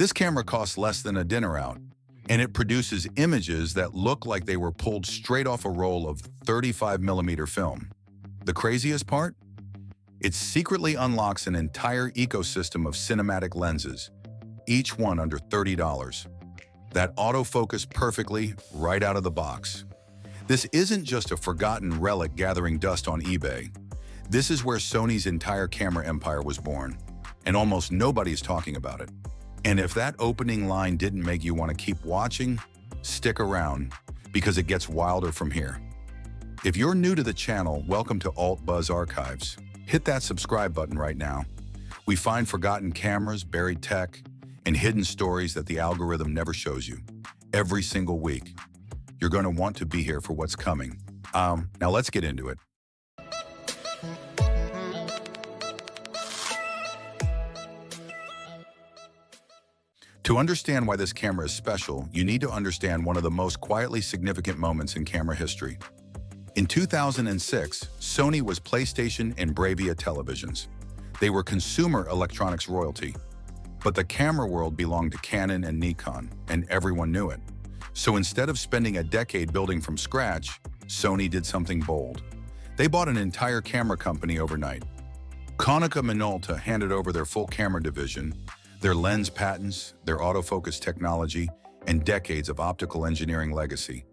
This camera costs less than a dinner out, and it produces images that look like they were pulled straight off a roll of 35mm film. The craziest part? It secretly unlocks an entire ecosystem of cinematic lenses, each one under $30, that autofocus perfectly right out of the box. This isn't just a forgotten relic gathering dust on eBay. This is where Sony's entire camera empire was born, and almost nobody's talking about it. And if that opening line didn't make you want to keep watching, stick around, because it gets wilder from here. If you're new to the channel, welcome to Alt Buzz Archives. Hit that subscribe button right now. We find forgotten cameras, buried tech, and hidden stories that the algorithm never shows you. Every single week. You're going to want to be here for what's coming. Now let's get into it. To understand why this camera is special, you need to understand one of the most quietly significant moments in camera history. In 2006, Sony was PlayStation and Bravia televisions. They were consumer electronics royalty. But the camera world belonged to Canon and Nikon, and everyone knew it. So instead of spending a decade building from scratch, Sony did something bold. They bought an entire camera company overnight. Konica Minolta handed over their full camera division, their lens patents, their autofocus technology, and decades of optical engineering legacy.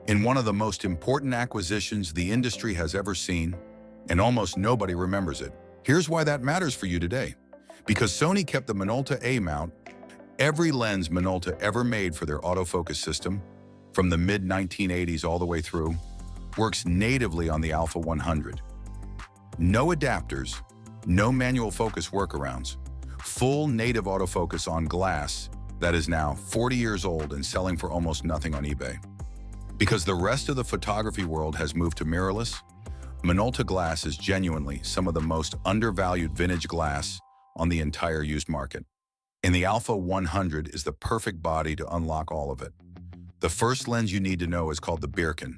In one of the most important acquisitions the industry has ever seen, and almost nobody remembers it. Here's why that matters for you today. Because Sony kept the Minolta A-mount. Every lens Minolta ever made for their autofocus system, from the mid-1980s all the way through, works natively on the A100. No adapters, no manual focus workarounds, full native autofocus on glass that is now 40 years old and selling for almost nothing on eBay. Because the rest of the photography world has moved to mirrorless, Minolta glass is genuinely some of the most undervalued vintage glass on the entire used market. And the A100 is the perfect body to unlock all of it. The first lens you need to know is called the Beercan.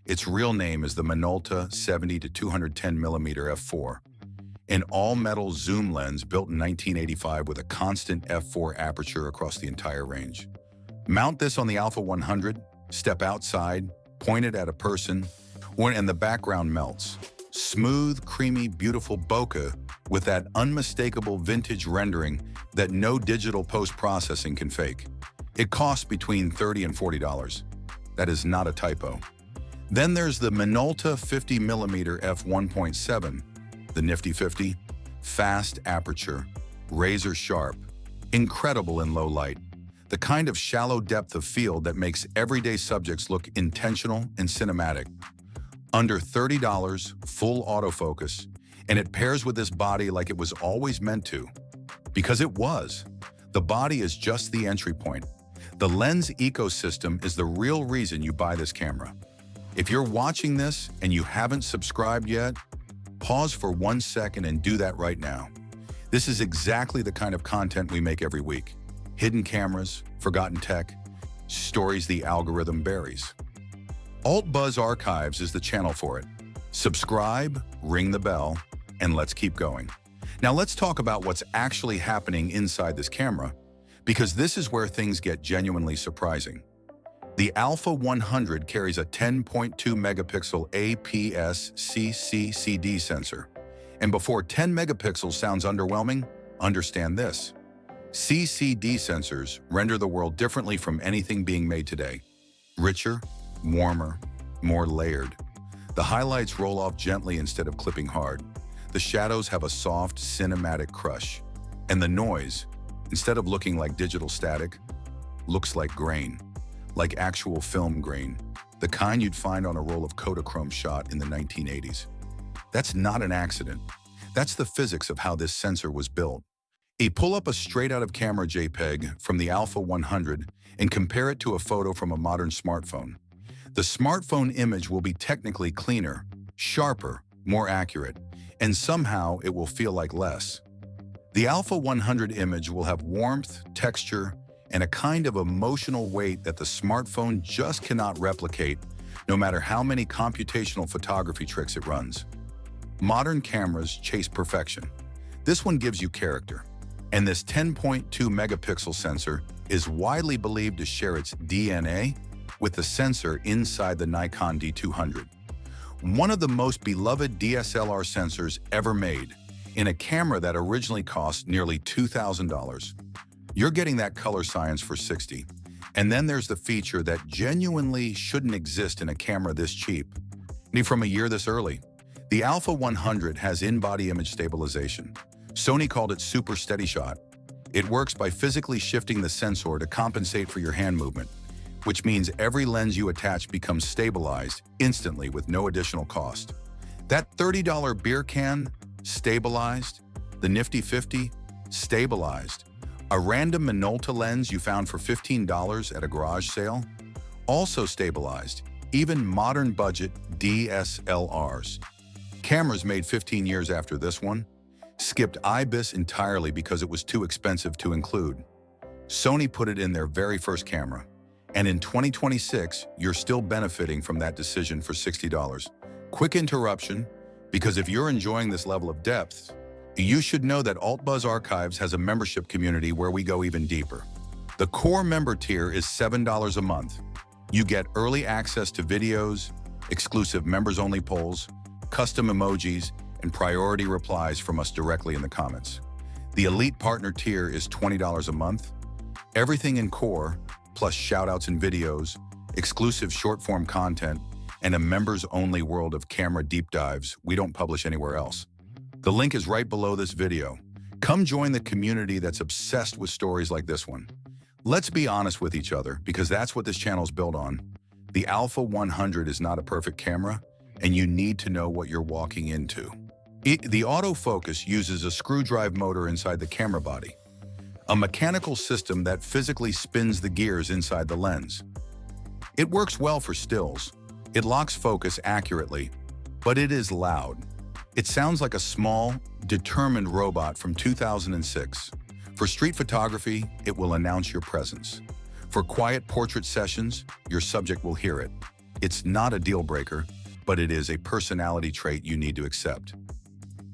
Its real name is the Minolta 70 to 210mm f4, an all-metal zoom lens built in 1985 with a constant f4 aperture across the entire range. Mount this on the A100, step outside, point it at a person, and the background melts. Smooth, creamy, beautiful bokeh with that unmistakable vintage rendering that no digital post-processing can fake. It costs between $30 and $40. That is not a typo. Then there's the Minolta 50mm f1.7, the nifty 50, fast aperture, razor sharp, incredible in low light, the kind of shallow depth of field that makes everyday subjects look intentional and cinematic. Under $30, full autofocus, and it pairs with this body like it was always meant to. Because it was. The body is just the entry point. The lens ecosystem is the real reason you buy this camera. If you're watching this and you haven't subscribed yet, pause for 1 second and do that right now. This is exactly the kind of content we make every week. Hidden cameras, forgotten tech, stories the algorithm buries. Alt Buzz Archives is the channel for it. Subscribe, ring the bell, and let's keep going. Now let's talk about what's actually happening inside this camera, because this is where things get genuinely surprising. The A100 carries a 10.2 megapixel APS-C CD sensor. And before 10 megapixels sounds underwhelming, understand this. CCD sensors render the world differently from anything being made today. Richer, warmer, more layered. The highlights roll off gently instead of clipping hard. The shadows have a soft, cinematic crush. And the noise, instead of looking like digital static, looks like grain, like actual film grain, the kind you'd find on a roll of Kodachrome shot in the 1980s. That's not an accident. That's the physics of how this sensor was built. Pull up a straight-out-of-camera JPEG from the A100 and compare it to a photo from a modern smartphone. The smartphone image will be technically cleaner, sharper, more accurate, and somehow it will feel like less. The A100 image will have warmth, texture, and a kind of emotional weight that the smartphone just cannot replicate, no matter how many computational photography tricks it runs. Modern cameras chase perfection. This one gives you character. And this 10.2 megapixel sensor is widely believed to share its DNA with the sensor inside the Nikon D200. One of the most beloved DSLR sensors ever made, in a camera that originally cost nearly $2,000. You're getting that color science for $60. And then there's the feature that genuinely shouldn't exist in a camera this cheap. From a year this early. The A100 has in-body image stabilization. Sony called it Super Steady Shot. It works by physically shifting the sensor to compensate for your hand movement, which means every lens you attach becomes stabilized instantly with no additional cost. That $30 Beercan, stabilized. The nifty 50, stabilized. A random Minolta lens you found for $15 at a garage sale, also stabilized. Even modern budget DSLRs. Cameras made 15 years after this one skipped IBIS entirely because it was too expensive to include. Sony put it in their very first camera. And in 2026, you're still benefiting from that decision for $60. Quick interruption, because if you're enjoying this level of depth, you should know that AltBuzz Archives has a membership community where we go even deeper. The core member tier is $7 a month. You get early access to videos, exclusive members-only polls, custom emojis, and priority replies from us directly in the comments. The Elite Partner tier is $20 a month. Everything in core, plus shoutouts and videos, exclusive short-form content, and a members-only world of camera deep dives we don't publish anywhere else. The link is right below this video. Come join the community that's obsessed with stories like this one. Let's be honest with each other, because that's what this channel is built on. The A100 is not a perfect camera, and you need to know what you're walking into. The autofocus uses a screw drive motor inside the camera body, a mechanical system that physically spins the gears inside the lens. It works well for stills. It locks focus accurately, but it is loud. It sounds like a small, determined robot from 2006. For street photography, it will announce your presence. For quiet portrait sessions, your subject will hear it. It's not a deal breaker, but it is a personality trait you need to accept.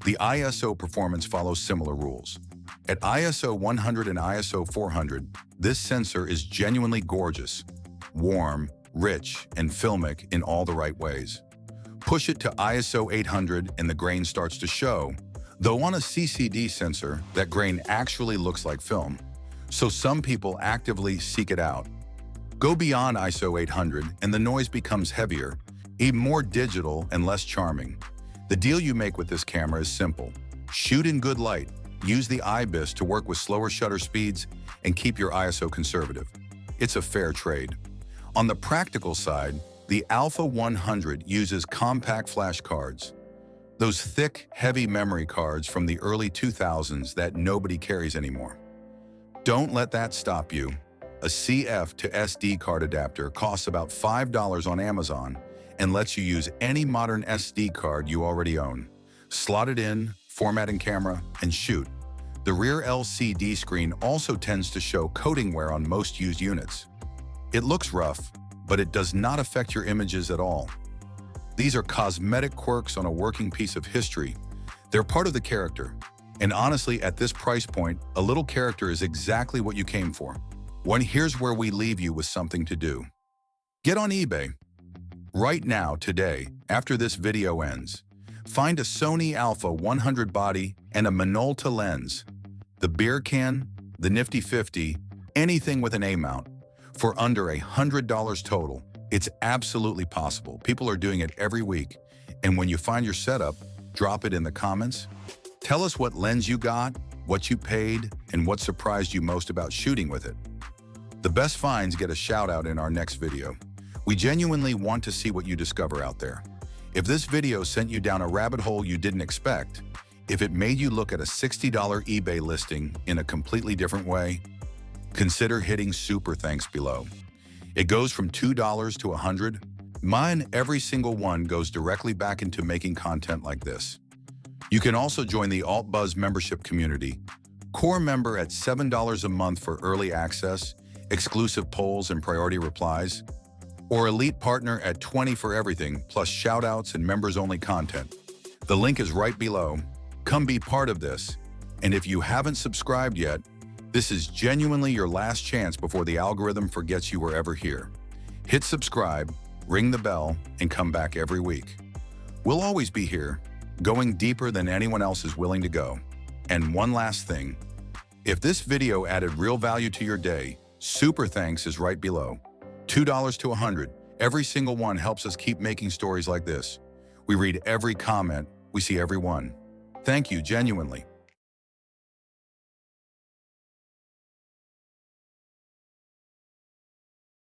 The ISO performance follows similar rules. At ISO 100 and ISO 400, this sensor is genuinely gorgeous, warm, rich, and filmic in all the right ways. Push it to ISO 800 and the grain starts to show, though on a CCD sensor, that grain actually looks like film, so some people actively seek it out. Go beyond ISO 800 and the noise becomes heavier, even more digital and less charming. The deal you make with this camera is simple. Shoot in good light, use the IBIS to work with slower shutter speeds, and keep your ISO conservative. It's a fair trade. On the practical side, the A100 uses compact flash cards. Those thick, heavy memory cards from the early 2000s that nobody carries anymore. Don't let that stop you. A CF to SD card adapter costs about $5 on Amazon and lets you use any modern SD card you already own. Slot it in, format in camera, and shoot. The rear LCD screen also tends to show coating wear on most used units. It looks rough, but it does not affect your images at all. These are cosmetic quirks on a working piece of history. They're part of the character. And honestly, at this price point, a little character is exactly what you came for. Here's where we leave you with something to do. Get on eBay. Right now, today, after this video ends, find a Sony A100 body and a Minolta lens, the Beercan, the nifty 50, anything with an A-mount, for under $100 total. It's absolutely possible. People are doing it every week. And when you find your setup, drop it in the comments. Tell us what lens you got, what you paid, and what surprised you most about shooting with it. The best finds get a shout out in our next video. We genuinely want to see what you discover out there. If this video sent you down a rabbit hole you didn't expect, if it made you look at a $60 eBay listing in a completely different way, consider hitting super thanks below. It goes from $2 to $100. Mine, every single one, goes directly back into making content like this. You can also join the AltBuzz membership community. Core member at $7 a month for early access, exclusive polls and priority replies, or Elite Partner at $20 for everything, plus shoutouts and members-only content. The link is right below. Come be part of this. And if you haven't subscribed yet, this is genuinely your last chance before the algorithm forgets you were ever here. Hit subscribe, ring the bell, and come back every week. We'll always be here, going deeper than anyone else is willing to go. And one last thing, if this video added real value to your day, super thanks is right below. $2 to 100. Every single one helps us keep making stories like this. We read every comment, we see every one. Thank you genuinely.